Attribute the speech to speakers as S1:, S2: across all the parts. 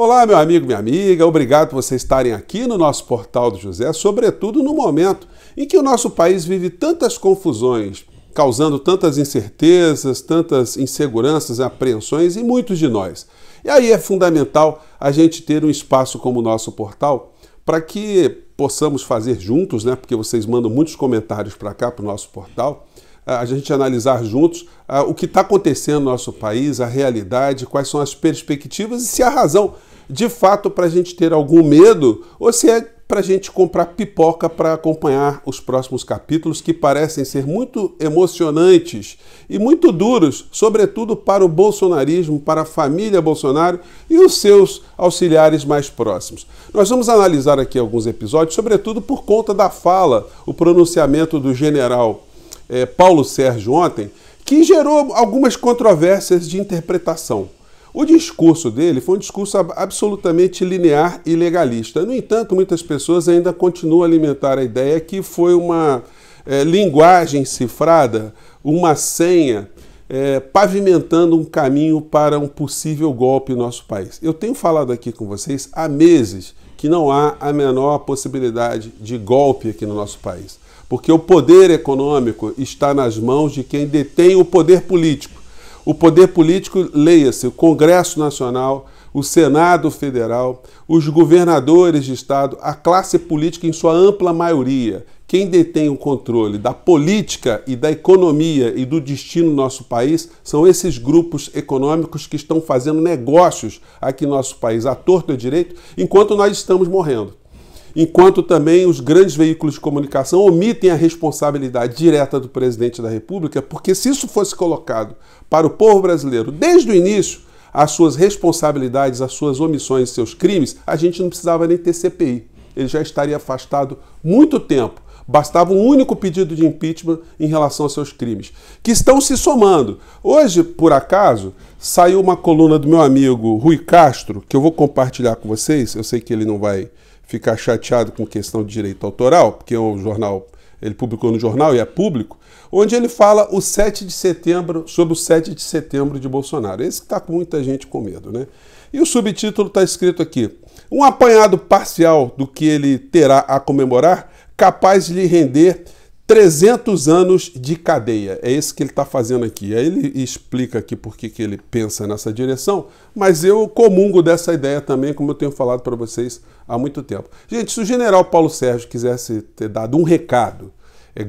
S1: Olá, meu amigo, minha amiga, obrigado por vocês estarem aqui no nosso Portal do José, sobretudo no momento em que o nosso país vive tantas confusões, causando tantas incertezas, tantas inseguranças, apreensões em muitos de nós. E aí é fundamental a gente ter um espaço como o nosso portal para que possamos fazer juntos, né? Porque vocês mandam muitos comentários para cá, para o nosso portal, a gente analisar juntos o que está acontecendo no nosso país, a realidade, quais são as perspectivas e se há razão, de fato, para a gente ter algum medo ou se é para a gente comprar pipoca para acompanhar os próximos capítulos que parecem ser muito emocionantes e muito duros, sobretudo para o bolsonarismo, para a família Bolsonaro e os seus auxiliares mais próximos. Nós vamos analisar aqui alguns episódios, sobretudo por conta da fala, o pronunciamento do general Paulo Sérgio ontem, que gerou algumas controvérsias de interpretação. O discurso dele foi um discurso absolutamente linear e legalista. No entanto, muitas pessoas ainda continuam a alimentar a ideia que foi uma linguagem cifrada, uma senha, pavimentando um caminho para um possível golpe no nosso país. Eu tenho falado aqui com vocês há meses que não há a menor possibilidade de golpe aqui no nosso país, porque o poder econômico está nas mãos de quem detém o poder político. O poder político, leia-se, o Congresso Nacional, o Senado Federal, os governadores de Estado, a classe política em sua ampla maioria. Quem detém o controle da política e da economia e do destino do nosso país são esses grupos econômicos que estão fazendo negócios aqui no nosso país, à torto e à direito, enquanto nós estamos morrendo. Enquanto também os grandes veículos de comunicação omitem a responsabilidade direta do presidente da República, porque se isso fosse colocado para o povo brasileiro desde o início, as suas responsabilidades, as suas omissões, seus crimes, a gente não precisava nem ter CPI. Ele já estaria afastado muito tempo. Bastava um único pedido de impeachment em relação aos seus crimes, que estão se somando. Hoje, por acaso, saiu uma coluna do meu amigo Rui Castro, que eu vou compartilhar com vocês. Eu sei que ele não vai ficar chateado com questão de direito autoral, porque o jornal, ele publicou no jornal e é público, onde ele fala o 7 de setembro, sobre o 7 de setembro de Bolsonaro. Esse que está com muita gente com medo, né? E o subtítulo está escrito aqui: um apanhado parcial do que ele terá a comemorar, capaz de lhe render 300 anos de cadeia. É isso que ele está fazendo aqui. Aí ele explica aqui por que ele pensa nessa direção, mas eu comungo dessa ideia também, como eu tenho falado para vocês há muito tempo. Gente, se o general Paulo Sérgio quisesse ter dado um recado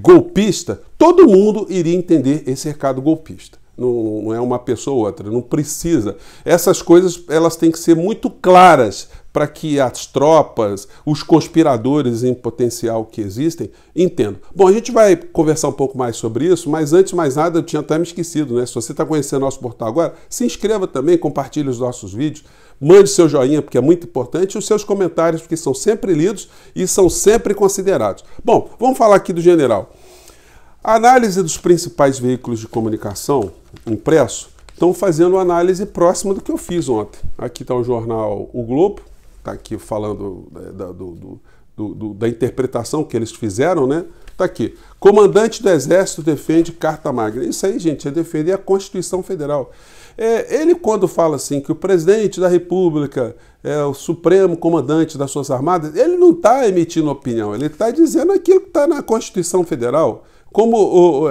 S1: golpista, todo mundo iria entender esse recado golpista. Não é uma pessoa ou outra, não precisa. Essas coisas elas têm que ser muito claras para que as tropas, os conspiradores em potencial que existem, entendam. Bom, a gente vai conversar um pouco mais sobre isso, mas antes de mais nada, eu tinha até me esquecido, né? Se você está conhecendo nosso portal agora, se inscreva também, compartilhe os nossos vídeos, mande seu joinha, porque é muito importante, e os seus comentários, porque são sempre lidos e são sempre considerados. Bom, vamos falar aqui do general. A análise dos principais veículos de comunicação impresso estão fazendo uma análise próxima do que eu fiz ontem. Aqui está o jornal O Globo, está aqui falando da interpretação que eles fizeram, né? Está aqui. Comandante do Exército defende Carta Magna. Isso aí, gente, é defender a Constituição Federal. Ele, quando fala assim que o presidente da República é o supremo comandante das Forças Armadas, ele não está emitindo opinião, ele está dizendo aquilo que está na Constituição Federal. Como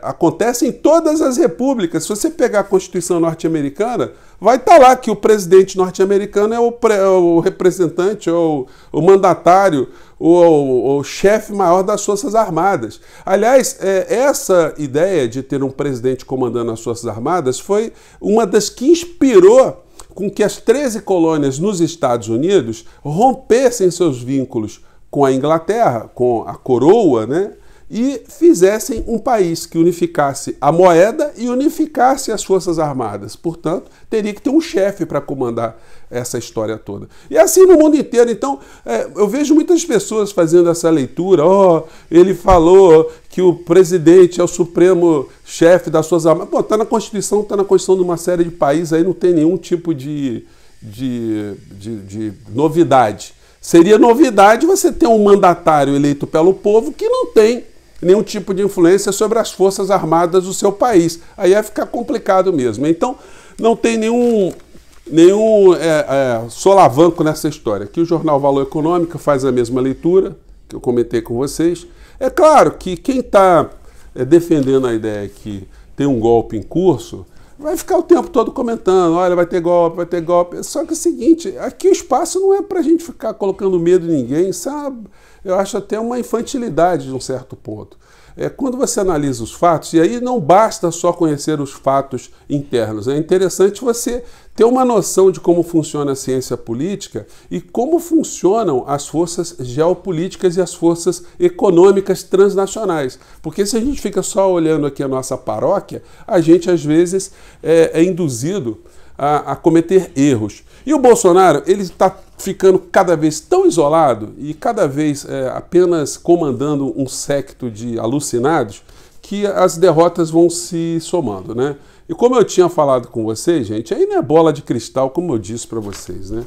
S1: acontece em todas as repúblicas. Se você pegar a Constituição norte-americana, vai estar lá que o presidente norte-americano é o representante, ou o mandatário, o chefe maior das Forças Armadas. Aliás, essa ideia de ter um presidente comandando as Forças Armadas foi uma das que inspirou com que as 13 colônias nos Estados Unidos rompessem seus vínculos com a Inglaterra, com a coroa, né? E fizessem um país que unificasse a moeda e unificasse as Forças Armadas. Portanto, teria que ter um chefe para comandar essa história toda. E assim no mundo inteiro. Então, eu vejo muitas pessoas fazendo essa leitura. Ele falou que o presidente é o supremo chefe das Forças Armadas. Pô, está na Constituição de uma série de países, aí não tem nenhum tipo de novidade. Seria novidade você ter um mandatário eleito pelo povo que não tem nenhum tipo de influência sobre as Forças Armadas do seu país. Aí ia ficar complicado mesmo. Então, não tem nenhum solavanco nessa história. Aqui o jornal Valor Econômico faz a mesma leitura que eu comentei com vocês. É claro que quem está defendendo a ideia que tem um golpe em curso vai ficar o tempo todo comentando, olha, vai ter golpe, vai ter golpe. Só que é o seguinte, aqui o espaço não é para a gente ficar colocando medo em ninguém, sabe? Eu acho até uma infantilidade de um certo ponto. Quando você analisa os fatos, e aí não basta só conhecer os fatos internos, é interessante você ter uma noção de como funciona a ciência política e como funcionam as forças geopolíticas e as forças econômicas transnacionais. Porque se a gente fica só olhando aqui a nossa paróquia, a gente às vezes é induzido a cometer erros. E o Bolsonaro, ele está ficando cada vez tão isolado e cada vez apenas comandando um séquito de alucinados que as derrotas vão se somando, né? E como eu tinha falado com vocês, gente, aí não é bola de cristal, como eu disse para vocês, né?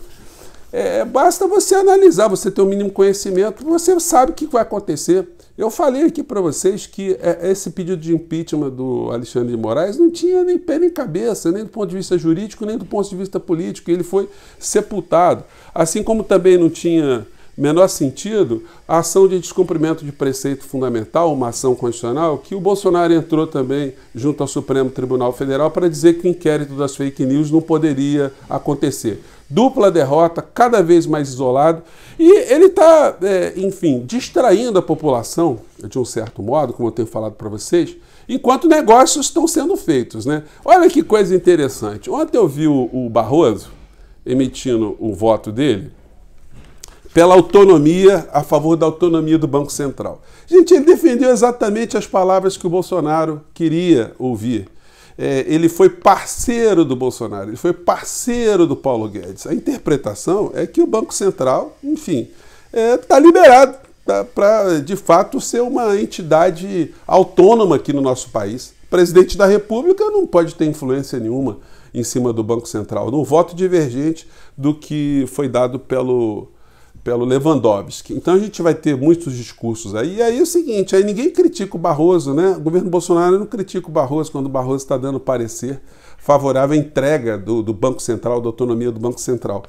S1: Basta você analisar, você ter o mínimo conhecimento, você sabe o que vai acontecer. Eu falei aqui para vocês que esse pedido de impeachment do Alexandre de Moraes não tinha nem pé nem cabeça, nem do ponto de vista jurídico, nem do ponto de vista político. Ele foi sepultado. Assim como também não tinha menor sentido a ação de descumprimento de preceito fundamental, uma ação constitucional, que o Bolsonaro entrou também junto ao Supremo Tribunal Federal para dizer que o inquérito das fake news não poderia acontecer. Dupla derrota, cada vez mais isolado, e ele está, enfim, distraindo a população, de um certo modo, como eu tenho falado para vocês, enquanto negócios estão sendo feitos, né? Olha que coisa interessante. Ontem eu vi o Barroso emitindo o voto dele pela autonomia, a favor da autonomia do Banco Central. Gente, ele defendeu exatamente as palavras que o Bolsonaro queria ouvir. Ele foi parceiro do Bolsonaro, ele foi parceiro do Paulo Guedes. A interpretação é que o Banco Central, enfim, está liberado para, de fato, ser uma entidade autônoma aqui no nosso país. O presidente da República não pode ter influência nenhuma em cima do Banco Central, num voto divergente do que foi dado pelo Lewandowski. Então a gente vai ter muitos discursos aí. E aí é o seguinte, aí ninguém critica o Barroso, né? O governo Bolsonaro não critica o Barroso quando o Barroso está dando parecer favorável à entrega do Banco Central, da autonomia do Banco Central.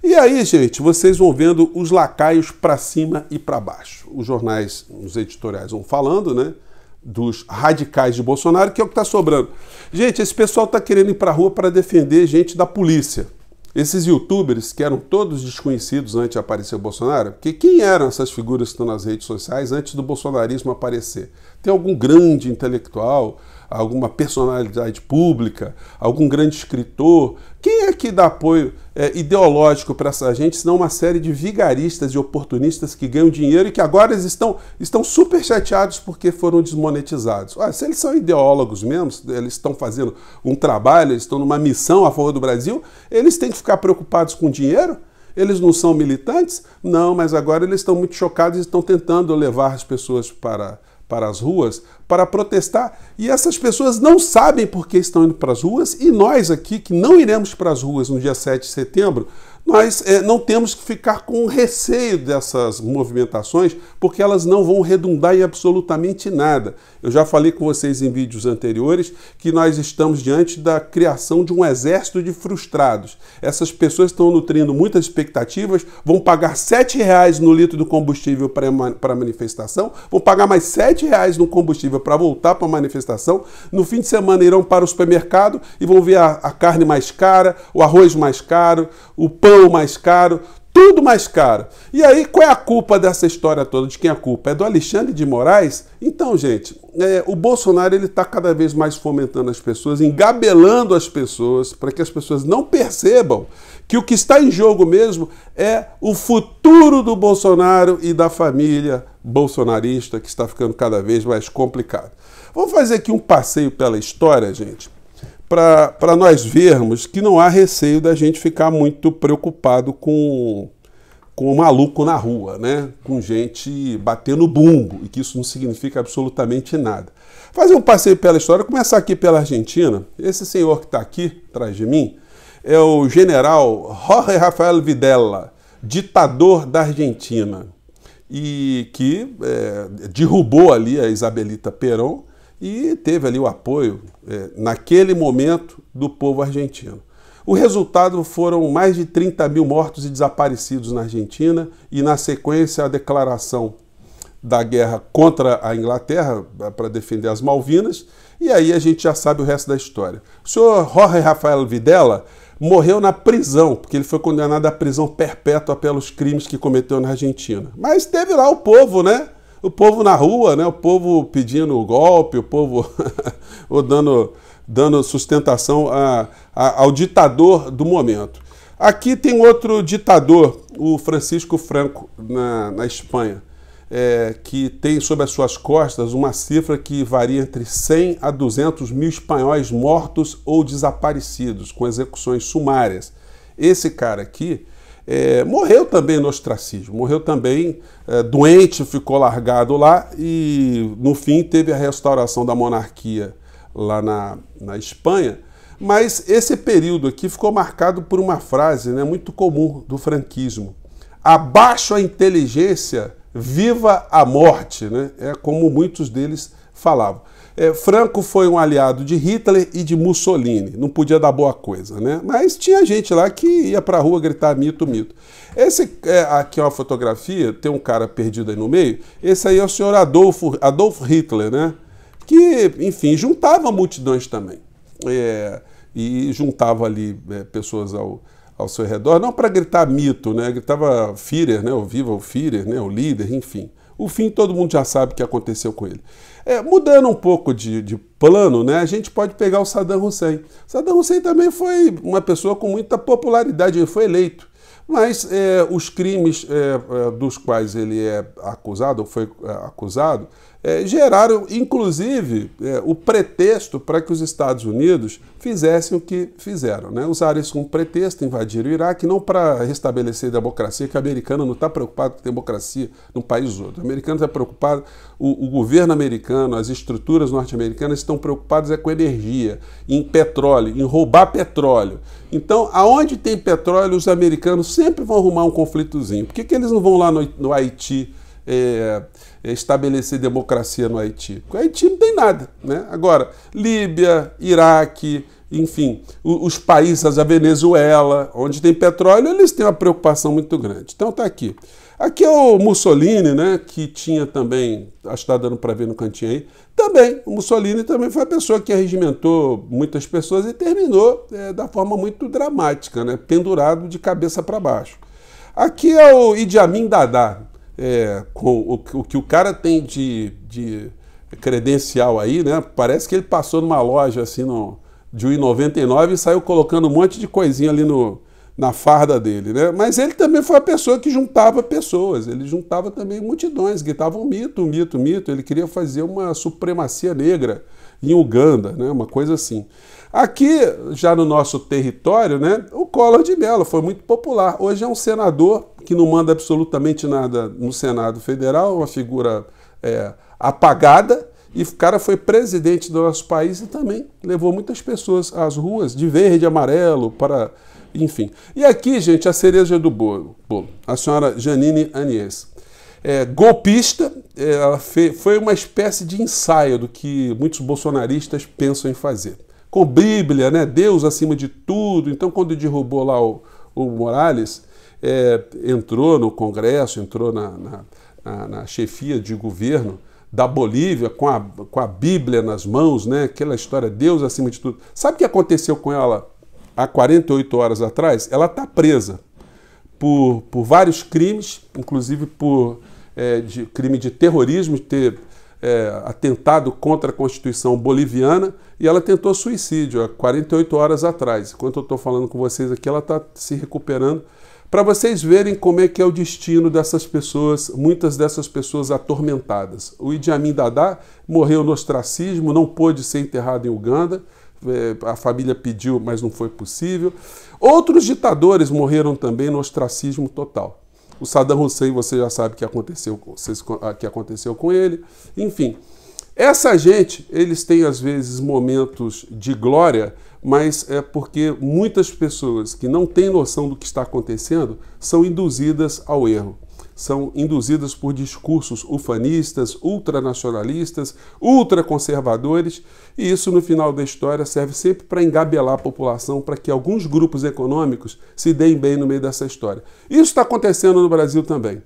S1: E aí, gente, vocês vão vendo os lacaios para cima e para baixo. Os jornais, os editoriais vão falando, né? Dos radicais de Bolsonaro, que é o que está sobrando. Gente, esse pessoal está querendo ir para a rua para defender gente da polícia. Esses youtubers, que eram todos desconhecidos antes de aparecer o Bolsonaro, porque quem eram essas figuras que estão nas redes sociais antes do bolsonarismo aparecer? Tem algum grande intelectual, alguma personalidade pública, algum grande escritor? Quem é que dá apoio ideológico para essa gente, senão uma série de vigaristas e oportunistas que ganham dinheiro e que agora eles estão super chateados porque foram desmonetizados? Olha, se eles são ideólogos mesmo, eles estão fazendo um trabalho, eles estão numa missão a favor do Brasil, eles têm que ficar preocupados com dinheiro? Eles não são militantes? Não, mas agora eles estão muito chocados e estão tentando levar as pessoas para as ruas para protestar, e essas pessoas não sabem por que estão indo para as ruas, e nós aqui, que não iremos para as ruas no dia 7 de setembro, nós não temos que ficar com receio dessas movimentações, porque elas não vão redundar em absolutamente nada. Eu já falei com vocês em vídeos anteriores que nós estamos diante da criação de um exército de frustrados. Essas pessoas estão nutrindo muitas expectativas, vão pagar R$ 7,00 no litro do combustível para a manifestação, vão pagar mais R$ 7,00 no combustível para voltar para a manifestação, no fim de semana irão para o supermercado e vão ver a carne mais cara, o arroz mais caro, o pão mais caro, tudo mais caro. E aí, qual é a culpa dessa história toda? De quem é a culpa? É do Alexandre de Moraes? Então, gente, o Bolsonaro está cada vez mais fomentando as pessoas, engabelando as pessoas, para que as pessoas não percebam que o que está em jogo mesmo é o futuro do Bolsonaro e da família bolsonarista, que está ficando cada vez mais complicado. Vamos fazer aqui um passeio pela história, gente, para nós vermos que não há receio da gente ficar muito preocupado com um maluco na rua, né? Com gente batendo bumbo, e que isso não significa absolutamente nada. Fazer um passeio pela história, começar aqui pela Argentina. Esse senhor que está aqui atrás de mim é o general Jorge Rafael Videla, ditador da Argentina, e que derrubou ali a Isabelita Perón, e teve ali o apoio, naquele momento, do povo argentino. O resultado foram mais de 30 mil mortos e desaparecidos na Argentina e, na sequência, a declaração da guerra contra a Inglaterra para defender as Malvinas, e aí a gente já sabe o resto da história. O senhor Jorge Rafael Videla morreu na prisão, porque ele foi condenado à prisão perpétua pelos crimes que cometeu na Argentina. Mas teve lá o povo, né? O povo na rua, né? O povo pedindo golpe, o povo dando sustentação ao ditador do momento. Aqui tem outro ditador, o Francisco Franco, na Espanha, que tem sob as suas costas uma cifra que varia entre 100 a 200 mil espanhóis mortos ou desaparecidos, com execuções sumárias. Esse cara aqui morreu também no ostracismo, morreu também doente, ficou largado lá e, no fim, teve a restauração da monarquia lá na Espanha. Mas esse período aqui ficou marcado por uma frase, né, muito comum do franquismo: abaixo a inteligência, viva a morte, né? É como muitos deles falavam. Franco foi um aliado de Hitler e de Mussolini, não podia dar boa coisa, né? Mas tinha gente lá que ia pra rua gritar mito, mito. Esse aqui é uma fotografia, tem um cara perdido aí no meio, esse aí é o senhor Adolf Hitler, né? Que, enfim, juntava multidões também. E juntava ali pessoas ao seu redor, não para gritar mito, né? Gritava Führer, né? O Viva o Führer, né? O líder, enfim. O fim todo mundo já sabe o que aconteceu com ele. Mudando um pouco de plano, né? A gente pode pegar o Saddam Hussein. Saddam Hussein também foi uma pessoa com muita popularidade, ele foi eleito. Mas os crimes dos quais ele é acusado, ou foi acusado, geraram, inclusive, o pretexto para que os Estados Unidos fizessem o que fizeram, né? Usaram isso como pretexto, invadiram o Iraque, não para restabelecer a democracia, que o americano não está preocupado com democracia num país outro. O americano está preocupado, o governo americano, as estruturas norte-americanas estão preocupadas com energia, em petróleo, em roubar petróleo. Então, aonde tem petróleo, os americanos sempre vão arrumar um conflitozinho. Por que eles não vão lá no Haiti estabelecer democracia no Haiti? Porque o Haiti não tem nada, né? Agora, Líbia, Iraque, enfim, os países, a Venezuela, onde tem petróleo, eles têm uma preocupação muito grande. Então tá aqui. Aqui é o Mussolini, né, que tinha também, acho que está dando para ver no cantinho aí, também, o Mussolini também foi a pessoa que arregimentou muitas pessoas e terminou da forma muito dramática, né, pendurado de cabeça para baixo. Aqui é o Idi Amin Dada, com o que o cara tem de credencial aí, né, parece que ele passou numa loja assim de R$1,99 e saiu colocando um monte de coisinha ali na farda dele, né? Mas ele também foi a pessoa que juntava pessoas, ele juntava também multidões, gritavam mito, mito, mito. Ele queria fazer uma supremacia negra em Uganda, né? Uma coisa assim. Aqui, já no nosso território, né, o Collor de Mello foi muito popular. Hoje é um senador que não manda absolutamente nada no Senado Federal, uma figura apagada, e o cara foi presidente do nosso país e também levou muitas pessoas às ruas, de verde, amarelo, para... Enfim. E aqui, gente, a cereja do bolo. A senhora Jeanine Áñez. Golpista, ela foi uma espécie de ensaio do que muitos bolsonaristas pensam em fazer. Com Bíblia, né? Deus acima de tudo. Então, quando derrubou lá o Morales, entrou no Congresso, entrou na chefia de governo da Bolívia, com a Bíblia nas mãos, né? Aquela história, Deus acima de tudo. Sabe o que aconteceu com ela há 48 horas atrás? Ela está presa por vários crimes, inclusive por crime de terrorismo, de ter atentado contra a Constituição boliviana, e ela tentou suicídio há 48 horas atrás. Enquanto eu estou falando com vocês aqui, ela está se recuperando, para vocês verem como é que é o destino dessas pessoas, muitas dessas pessoas atormentadas. O Idi Amin Dada morreu no ostracismo, não pôde ser enterrado em Uganda, a família pediu, mas não foi possível. Outros ditadores morreram também no ostracismo total. O Saddam Hussein, você já sabe o que aconteceu com ele. Enfim, essa gente, eles têm às vezes momentos de glória, mas é porque muitas pessoas que não têm noção do que está acontecendo são induzidas ao erro. são induzidas por discursos ufanistas, ultranacionalistas, ultraconservadores, e isso no final da história serve sempre para engabelar a população, para que alguns grupos econômicos se deem bem no meio dessa história. Isso está acontecendo no Brasil também.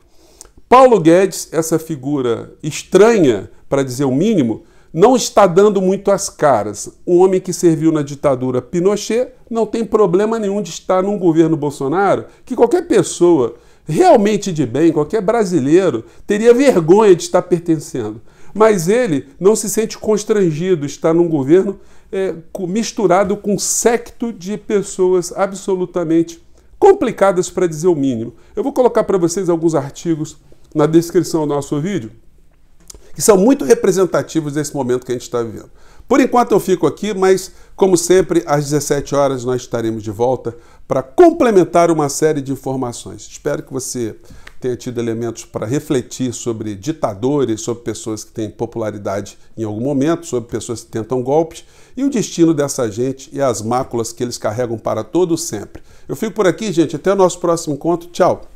S1: Paulo Guedes, essa figura estranha, para dizer o mínimo, não está dando muito as caras. Um homem que serviu na ditadura Pinochet não tem problema nenhum de estar num governo Bolsonaro, que qualquer pessoa realmente de bem, qualquer brasileiro, teria vergonha de estar pertencendo. Mas ele não se sente constrangido de estar num governo misturado com um séquito de pessoas absolutamente complicadas, para dizer o mínimo. Eu vou colocar para vocês alguns artigos na descrição do nosso vídeo, que são muito representativos desse momento que a gente está vivendo. Por enquanto eu fico aqui, mas, como sempre, às 17 horas nós estaremos de volta para complementar uma série de informações. Espero que você tenha tido elementos para refletir sobre ditadores, sobre pessoas que têm popularidade em algum momento, sobre pessoas que tentam golpes, e o destino dessa gente e as máculas que eles carregam para todo sempre. Eu fico por aqui, gente. Até o nosso próximo encontro. Tchau!